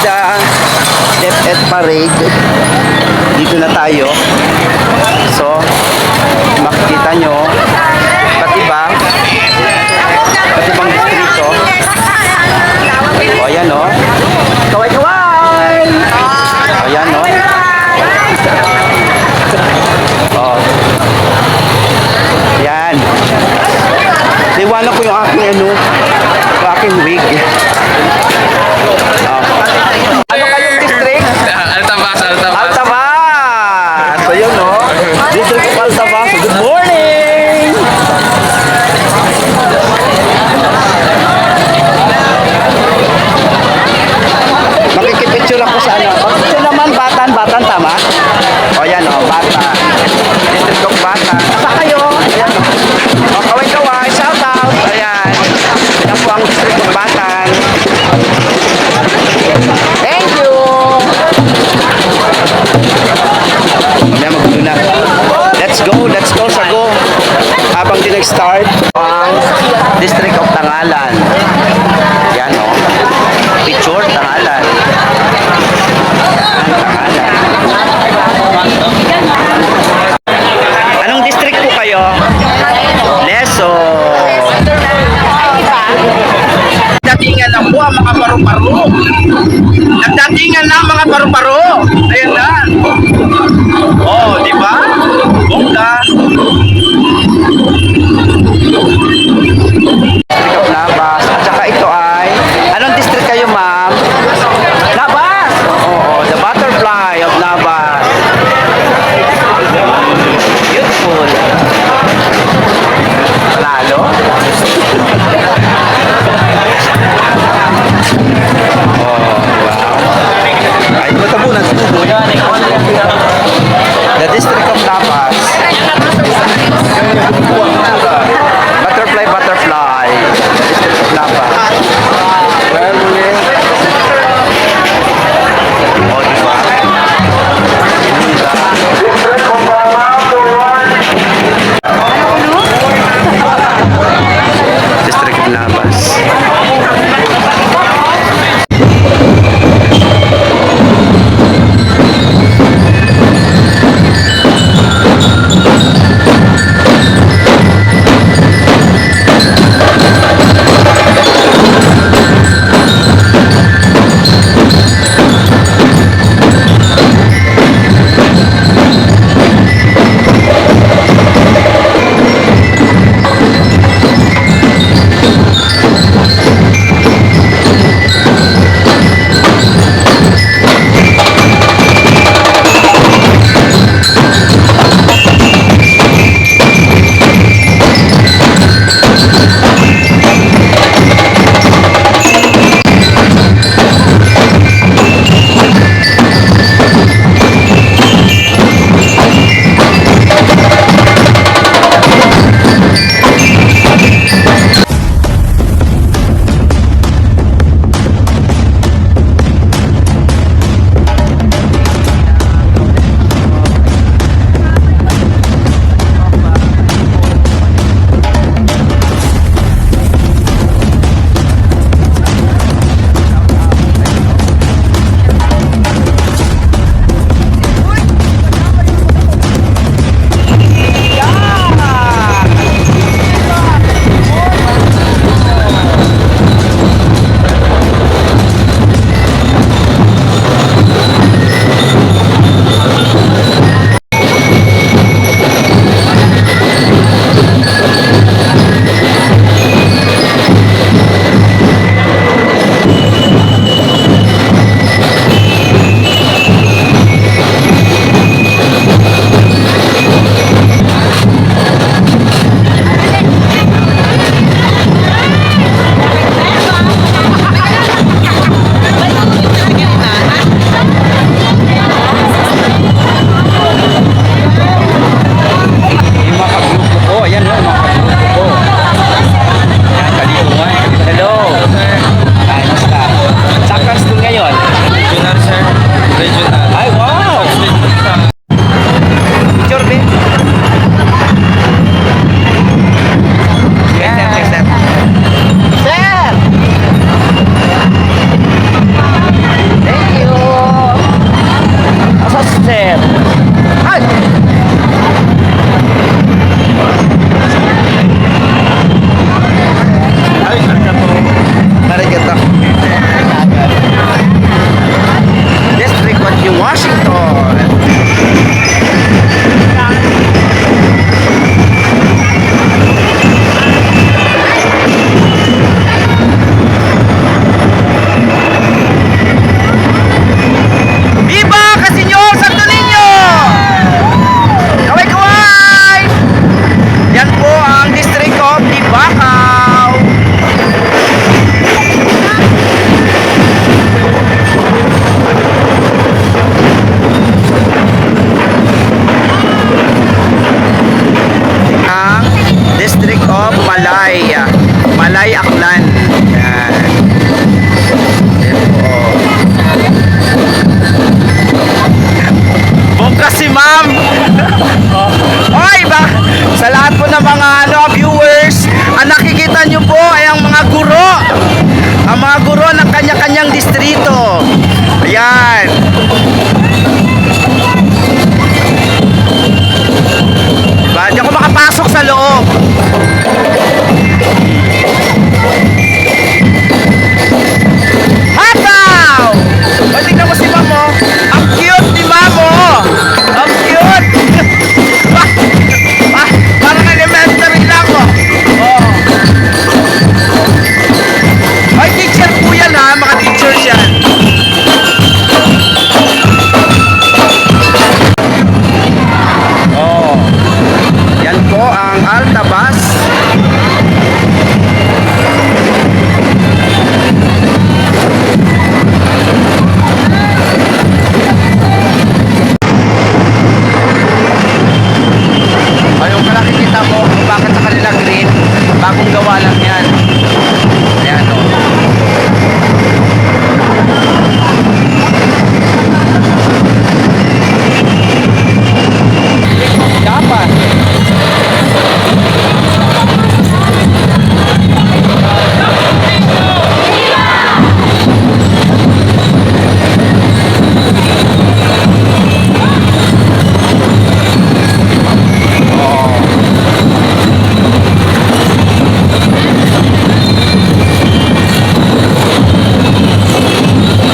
the DepEd Parade. Dito na tayo. So, makikita nyo, iba't ibang distrito. O, ayan o. Kaway-kaway! O, ayan o. O. Ayan. Liwanag ko yung aking yung aking wig. Ano kayong district? Altabas. Altabas! So yun no? District of Altabas. Good morning! Makikipicture ako sa ano. Ito naman, Batan, tama? O yan o, Batan. District of Batan. Asa kayo? Ayan o. O, kaway-kaway, shout out. Ayan. Yan po ang District of Batan. Thank you! Mamaya magpuno na. Let's go sa go. Habang di nag-start ang District of Tangalan. Yan o. Picture, Tangalan. Tangalan. Anong district po kayo? Leso. Nagdatingan na po ang mga paru-paro. Nagdatingan na ang mga paru-paro. Ayan na. Oh, di ba? Bongga. District of Nabas. At saka ito ay, anong district kayo, ma'am? Nabas! Oo, the butterfly of Nabas. Beautiful. Lalo? Oh, wow. Ay, matabunan sa tubo. The District distrito. Ayan. Diba? Di ako makapasok sa loob. Hataw! O, tingnan mo si Mamo. Ang cute ni Mamo. Ang cute. Parang elementary lang ko. Oh. Ay, teacher po yan ha. Mga teachers yan. Oh. Yan po ang Altabas. Ayun ka nakikita mo kung bakit sa kanila green. Bagong gawa lang yan. Ayan o. Dapat.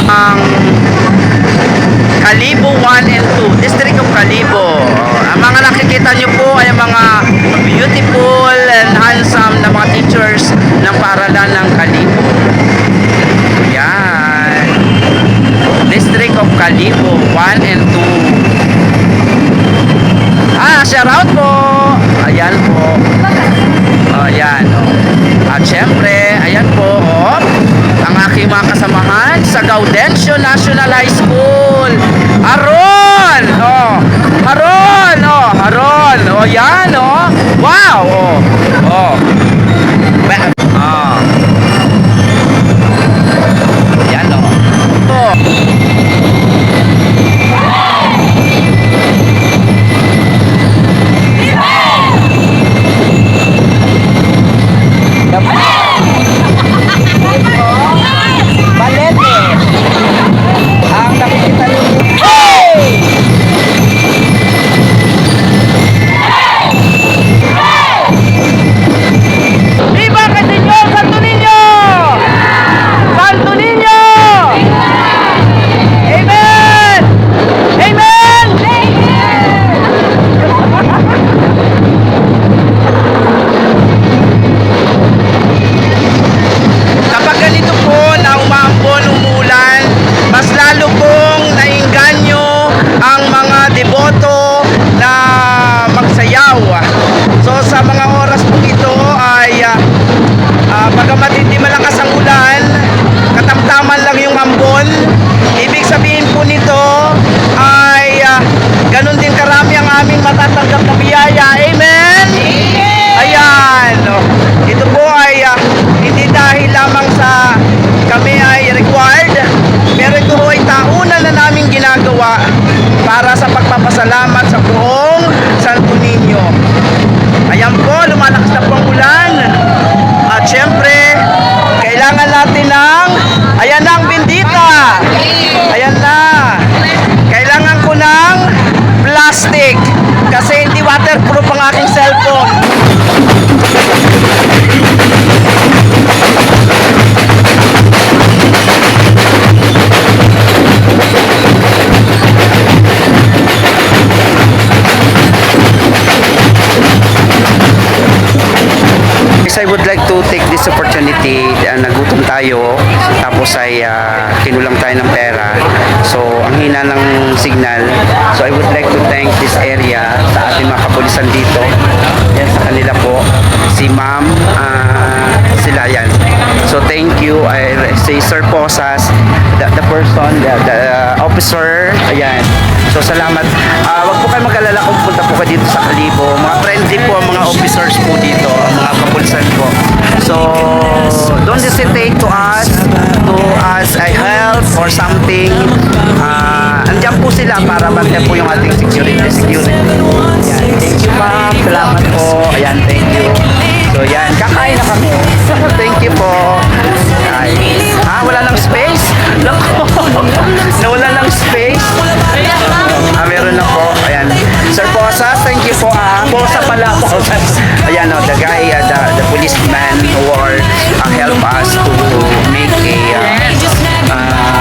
Ang Kalibo 1 and 2, District of Kalibo. Ang mga nakikita nyo po ay mga beautiful and handsome na mga teachers ng paaralan ng Kalibo. Yan. District of Kalibo 1 and 2. Shout out po. Ayan po. Ayan. At syempre, ayan po. Ang aking mga kasamahan sa Gaudencio National High School. Haron! Haron! Haron! Yan, Wow! Yan, Balete. Ang nakikita nyo. Hey! Viva Caseñor Santo Niño! Santo Niño! Amen! Amen! Kapag ganito po na umambon, umulan, mas lalo pong nainganyo ang mga deboto na magsayaw. So sa mga oras po ito ay bagamat hindi malakas ang ulan, katamtaman lang yung ambon, ibig sabihin po nito ay ganun din karami ang aming matatanggap na biyaya. Amen? Ayan. Ito po ay hindi dahil lamang sa kami ay required, pero ito ay taunan na namin ginagawa para sa pagpapasalamat sa buong Santo Niño. Ayan po, lumalakas na po ang ulan. At syempre, kailangan natin ng, ayan na ang bendita. Ayan na. Kailangan ko ng plastic kasi hindi waterproof ang aking cellphone. I would like to take this opportunity, nagutom tayo, tapos ay kinulang tayo ng pera. So, ang hina ng signal. So, I would like to thank this area sa ating mga kapulisan dito. Yan sa kanila po. Si Ma'am, sila yan. So, thank you. I say Sir Posas, the person, the officer. Ayan. So, salamat. Wag po kayo mag-alala kung punta po kayo dito sa Kalibo. Mga friendly po ang mga officers po dito, ang mga kapulisan po. So, don't hesitate to ask a help or something. Andiyan po sila para bantayan po yung ating security. Ayan. Thank you, ma'am. Salamat po. Ayan, thank you. So, yan. Kakain na kami. Thank you po. Ay. Ah, wala ng space? Naku, nawala ng space. Meron na po. Ayan. Sir Posas, thank you po. Posa pala, Posas. Ayan, the guy, the policeman who help us to make a